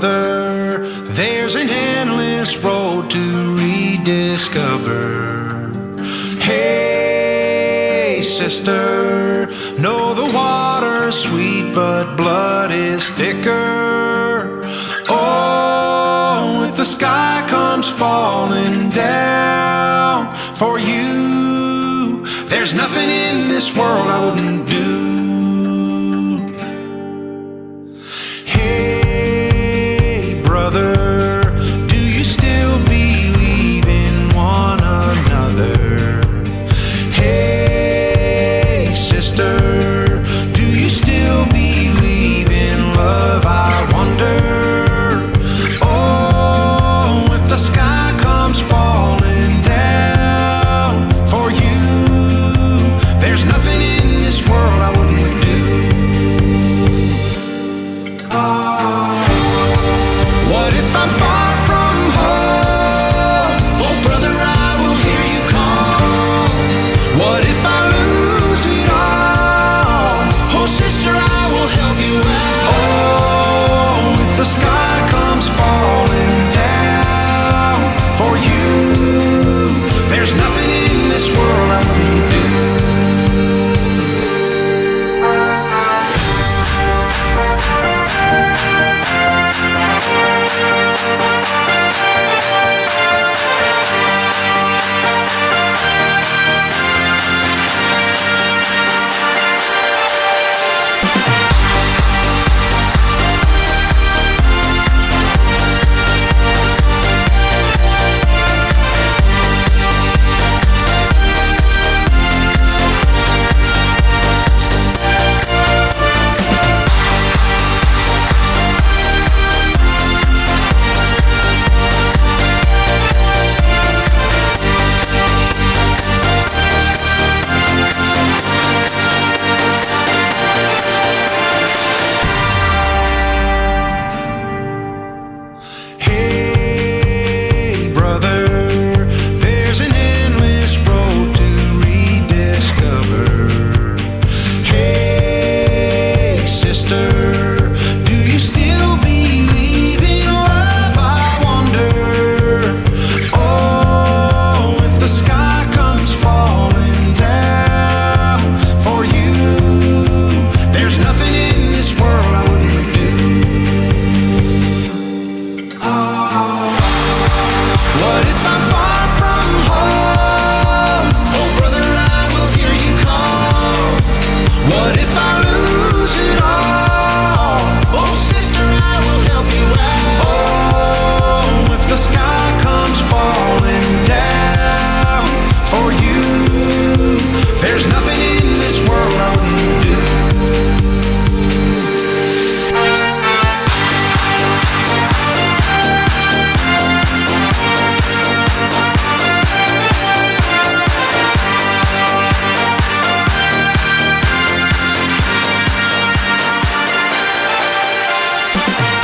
brother, there's an endless road to rediscover. Hey, sister, know the water's sweet, but blood is thicker. Oh, if the sky comes falling down for you, there's nothing in this world I wouldn't do. Hey, brother, do you still believe in one another? Hey, sister, do you still believe in love? I wonder. Oh, if the sky comes falling down for you, there's nothing in this world I wouldn't do. What if I'm far from home? Oh, brother, I will hear you call. What if I lose it all? Oh, sister, I will help you out. Oh, if the sky comes falling down for you, there's nothing in this world I wouldn't do. You